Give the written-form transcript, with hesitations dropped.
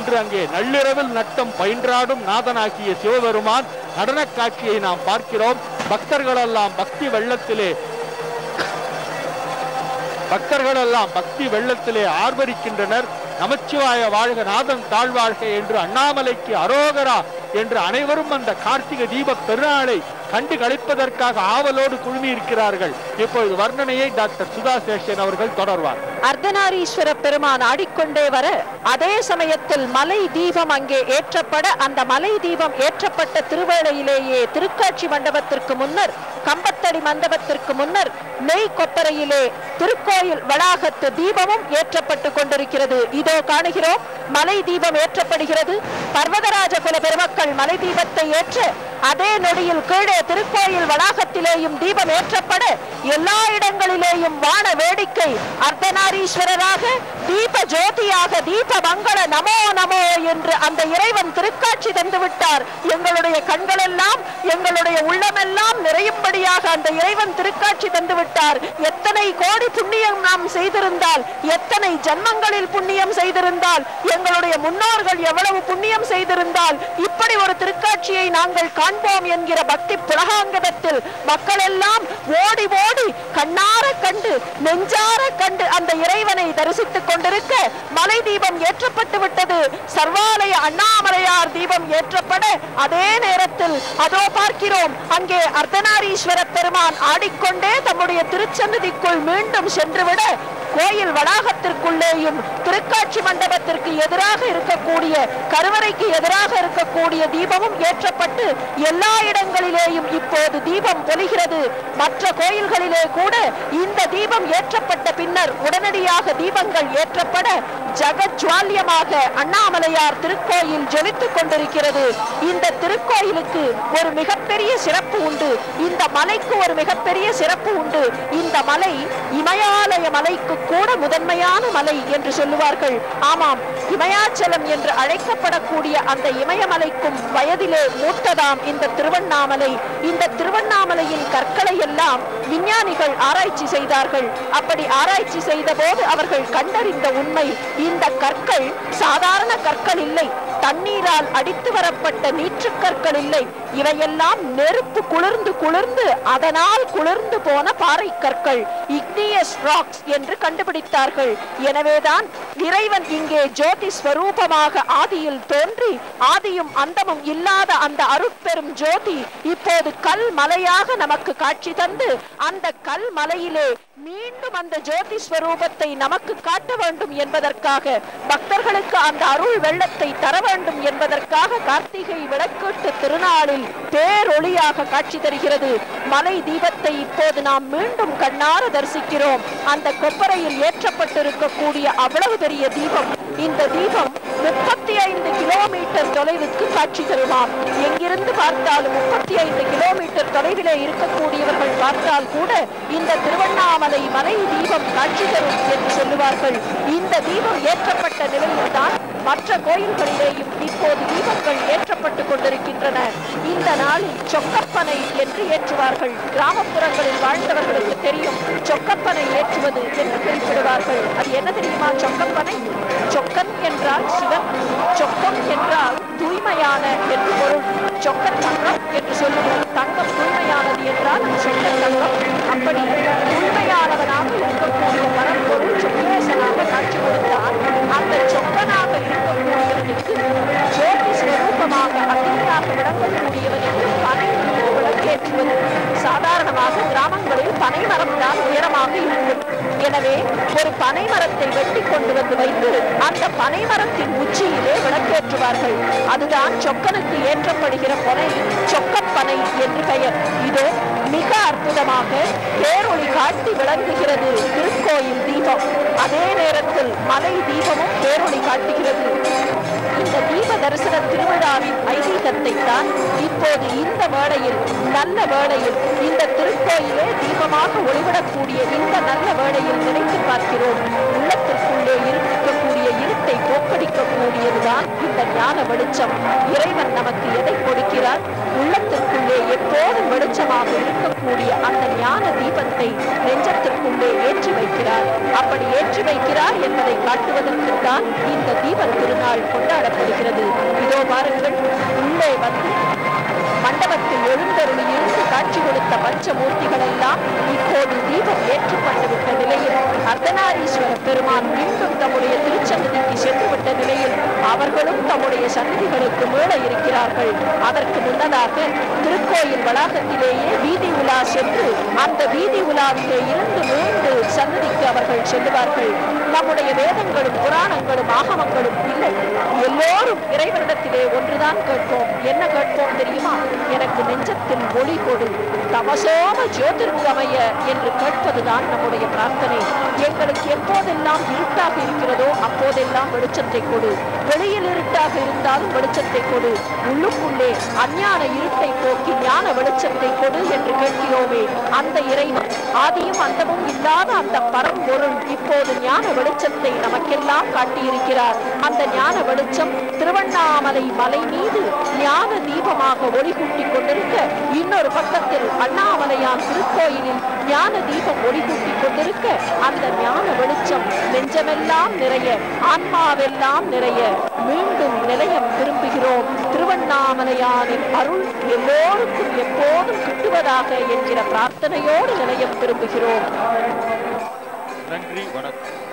என்று அங்கே நள்ளிரவில் நட்டம் பயின்றாடும் நாதனாகிய சிவபெருமான் நடன காட்சியை நாம் பார்க்கிறோம். பக்தர்களெல்லாம் பக்தி வெள்ளத்திலே ஆர்ப்பரிக்கின்றனர். நமச்சிவாய வாழ்க, நாதன் தாழ்வாழ்க என்று, அண்ணாமலைக்கு அரோகரா என்று அனைவரும் அந்த கார்த்திகை தீப பெருநாளை கண்டு களிப்பதற்காக ஆவலோடு குழுமி இருக்கிறார்கள். இப்பொழுது வர்ணனையை டாக்டர் சுதா சேஷன் அவர்கள் தொடர்வார். அர்த்தநாரீஸ்வர பெருமான் ஆடிக்கொண்டே வர, அதே சமயத்தில் மலை தீபம் அங்கே ஏற்றப்பட, அந்த மலை தீபம் ஏற்றப்பட்ட திருவேளையிலேயே திருக்காட்சி மண்டபத்திற்கு முன்னர், கம்பத்தடி மண்டபத்திற்கு முன்னர் நெய் கொப்பரையிலே திருக்கோயில் வளாகத்து தீபமும் ஏற்றப்பட்டு கொண்டிருக்கிறது. இதோ காணுகிறோம், மலை தீபம் ஏற்றப்படுகிறது. பர்வதராஜ குல பெருமக்கள் மலை தீபத்தை ஏற்ற அதே நொடியில் கீழே திருக்கோயில் வளாகத்திலேயும் தீபம் ஏற்றப்பட, எல்லா இடங்களிலேயும் வான வேடிக்கை அர்த்தநாரீஸ்வரராக, தீப ஜோதியாக, தீப மங்கள நமோ நமோ என்று அந்த இறைவன் திருக்காட்சி தந்து விட்டார். எங்களுடைய கண்களெல்லாம், எங்களுடைய உள்ளமெல்லாம் நிறையும்படியாக அந்த இறைவன் திருக்காட்சி தந்து விட்டார். எத்தனை கோடி புண்ணியம் நாம் செய்திருந்தால், எத்தனை ஜன்மங்களில் புண்ணியம் செய்திருந்தால், எங்களுடைய முன்னோர்கள் எவ்வளவு புண்ணியம் செய்திருந்தால் இப்படி ஒரு திருக்காட்சியை நாங்கள் காண்போம் என்கிற பக்தி புலகாங்கதத்தில் மக்கள் எல்லாம் ஓடி ஓடி கண்ணார கண்டு நெஞ்சார கண்டு அந்த இறைவனை தரிசித்துக் கொண்டிருக்க, மலை தீபம் ஏற்றப்பட்டு விட்டது. சர்வாலய அண்ணாமலையார் தீபம் ஏற்றப்பட, அதே நேரத்தில் அதோ பார்க்கிறோம், அங்கே அர்த்தநாரீஸ்வர பெருமான் ஆடிக்கொண்டே தம்முடைய திருச்சன்னதிக்குள் மீண்டும் சென்றுவிட, கோயில் வளாகத்திற்குள்ளேயும் திருக்காட்சி மண்டபத்திற்கு எதிராக இருக்கக்கூடிய, கருவறைக்கு எதிராக இருக்கக்கூடிய தீபமும் ஏற்றப்பட்டு எல்லா இடங்களிலேயும் இப்போது தீபம் பொலிகிறது. மற்ற கோயில்களிலே கூட இந்த தீபம் ஏற்றப்பட்ட பின்னர் உடனடியாக தீபங்கள் ஏற்றப்பட, ஜகஜ்வால்யமாக அண்ணாமலையார் திருக்கோயில் ஜொலித்துக் கொண்டிருக்கிறது. இந்த திருக்கோயிலுக்கு ஒரு மிகப்பெரிய சிறப்பு உண்டு. இந்த மலைக்கு ஒரு மிகப்பெரிய சிறப்பு உண்டு. இந்த மலை இமயாலய மலைக்கு கூட முதன்மையான மலை என்று சொல்லுவார்கள். ஆமாம், இமயாச்சலம் என்று அழைக்கப்படக்கூடிய அந்த இமயமலைக்கும் வயதிலே மூத்ததாம் இந்த திருவண்ணாமலை. இந்த திருவண்ணாமலையின் கற்களை எல்லாம் விஞ்ஞானிகள் ஆராய்ச்சி செய்தார்கள். அப்படி ஆராய்ச்சி செய்த போது அவர்கள் கண்டறிந்த உண்மை, இந்த கற்கள் சாதாரண கற்கள் இல்லை, தண்ணீரால் அடித்து வரப்பட்ட நீற்று கற்கள் இல்லை. இவையெல்லாம் நெருப்பு குளிர்ந்து குளிர்ந்து அதனால் குளிர்ந்து போன பாறை கற்கள், இக்னியஸ் ராக்ஸ் என்று கண்டுபிடித்தார்கள். எனவேதான் இறைவன் இங்கே ஜோதி ஸ்வரூபமாக ஆதியில் தோன்றி, ஆதியும் அந்தமும் இல்லாத அந்த அருட்பெரும் ஜோதி இப்போது கல் மலையாக நமக்கு காட்சி தந்து, அந்த கல் மலையிலே மீண்டும் அந்த ஜோதி ஸ்வரூபத்தை நமக்கு காட்ட வேண்டும் என்பதற்காக, பக்தர்களுக்கு அந்த அருள் வெள்ளத்தை தர வேண்டும் என்பதற்காக கார்த்திகை விளக்கீட்டு திருநாளில் பேரொளியாக காட்சி தருகிறது. மலை தீபத்தை இப்போது நாம் மீண்டும் கண்ணார தரிசிக்கிறோம். அந்த கொப்பரையில் ஏற்றப்பட்டிருக்கக்கூடிய அவ்வளவு பெரிய தீபம், இந்த தீபம் 35 கிலோமீட்டர் தொலைவுக்கு காட்சி தருமாம். எங்கிருந்து பார்த்தாலும் 35 கிலோமீட்டர் தொலைவிலே இருக்கக்கூடியவர்கள் பார்த்தால் கூட இந்த திருவண்ணாமலை மலை தீபம் காட்சி தரும் என்று சொல்லுவார்கள். இந்த தீபம் ஏற்றப்பட்ட நிலையில் தான் மற்ற கோயில்களிலேயும் இப்போது தீபங்கள் ஏற்றப்பட்டுக் கொண்டிருக்கின்றன. இந்த நாளில் சொக்கப்பனை என்று ஏற்றுவார்கள். கிராமப்புறங்களில் வாழ்ந்தவர்களுக்கு தெரியும் சொக்கப்பனை ஏற்றுவது என்று குறிப்பிடுவார்கள். அது என்ன தெரியுமா? சொக்கப்பனை, சொக்கன் என்றால் சிவன், சொக்கம் என்றால் தூய்மையான என்று பொருள். சொக்கன் தங்கம் என்று சொல்லுவோம். தங்கம் தூய்மையானது என்றால் அது சொக்கன் தங்கம். அப்படி தூய்மையானவனாக இருக்கக்கூடிய பரம்பொருள் சொக்கேசனாக காட்சி கொடுத்தால், அந்த சொக்கனாக இருக்கக்கூடியவனுக்கு ஜோதி ஸ்வரூபமாக அக்னியாக விளங்கக்கூடியவனுக்கு பனை விளக்கேற்றுவது. சாதாரணமாக கிராமங்களில் பனை மரம் தான் உயரமாக இருக்கும். எனவே ஒரு பனை மரத்தை வெட்டி கொண்டு வந்து வைத்து அந்த பனை மரத்தின் உச்சியிலே விளக்கேற்றுவார்கள். அதுதான் சொக்கனுக்கு ஏற்றப்படுகிற பனை, சொக்கப்பனை என்று பெயர். இதோ மிக அற்புதமாக பேரொளி காட்டி விளங்குகிறது திருக்கோயில் தீபம். அதே நேரத்தில் மலை தீபமும் பேரொளி காட்டுகிறது. இந்த தீப தரிசன திருவிழாவின் ஐதீகத்தை தான் இப்போது இந்த வேளையில், நல்ல வேளையில், இந்த திருக்கோயிலே தீபமாக ஒளிவிடக்கூடிய இந்த நல்ல வேளையில் நினைத்து பார்க்கிறோம். உள்ளத்திற்குள்ளே இருக்கக்கூடிய இருட்டை போக்கடிக்கக்கூடியதுதான் இந்த ஞான வெளிச்சம். இறைவன் நமக்கு எதை கொடுக்கிறார்? உள்ளத்திற்குள்ளே எப்போதும் வெளிச்சமாக இருக்கக்கூடிய அந்த ஞான தீபத்தை நெஞ்சத்திற்குள்ளே ஏற்றி வைக்கிறார். அப்படி ஏற்றி வைக்கிறார் என்பதை காட்டுவதற்குத்தான் இந்த தீப திருநாள் கொண்டாடப்படுகிறது. பாருங்கள், உள்ளே வந்து மண்டபத்தில் எழுந்தருளி இருந்து காட்சி கொடுத்த பஞ்சமூர்த்திகள் எல்லாம் இப்போது தீபம் ஏற்றப்பட்டுவிட்ட நிலையில் அர்த்தநாரீஸ்வர பெருமான் மீண்டும் தம்முடைய திருச்சன்னதிக்கு சென்றுவிட்ட நிலையில் அவர்களும் தம்முடைய சன்னதிகளுக்கு மீள இருக்கிறார்கள். அதற்கு முன்னதாக திருக்கோயில் வளாகத்திலேயே வீதி உலா சென்று அந்த வீதி உலாவிலே இருந்து மீண்டு சன்னதிக்கு அவர்கள் செல்லுவார்கள். நம்முடைய வேதங்களும் புராணங்களும் ஆகமங்களும் இல்லை, எல்லோரும் இறைவனிடத்திலே ஒன்றுதான் கேட்போம். என்ன கேட்போம் தெரியுமா? எனக்கு நெஞ்சத்தில் ஒளி கொடு, தமசோம ஜோதிர்கமய என்று கேட்பதுதான் நம்முடைய பிரார்த்தனை. எங்களுக்கு எப்போதெல்லாம் இருட்டாக இருக்கிறதோ அப்போதெல்லாம் வெளிச்சத்தை கொடு, வெளியில் இருட்டாக இருந்தாலும் வெளிச்சத்தை கொடு, உள்ளுக்குள்ளே அஞ்ஞான இருட்டை போக்கி ஞான வெளிச்சத்தை கொடு என்று கேட்கிறோமே, அந்த இறைவன் ஆதியும் அந்தமும் இல்லாத அந்த பரம்பொருள் இப்போது ஞான வெளிச்சத்தை நமக்கெல்லாம் காட்டியிருக்கிறார். அந்த ஞான வெளிச்சம் திருவண்ணாமலை மலை மீது ஞான தீபமாக ஒளி கூட்டிக் கொண்டிருக்க, இன்னொரு பக்கத்தில் அண்ணாமலையான் திருக்கோயிலில் ஞான தீபம் ஒளி கூட்டிக் கொண்டிருக்க, அந்த ஞான வெளிச்சம் நெஞ்சமெல்லாம் நிறைய, ஆன்மாவெல்லாம் நிறைய மீண்டும் நிலையம் திரும்புகிறோம். திருவண்ணாமலையானின் அருள் எல்லோருக்கும் எப்போதும் கிட்டுவதாக என்கிற பிரார்த்தனையோடு நிலையம் திரும்புகிறோம். நன்றி, வணக்கம்.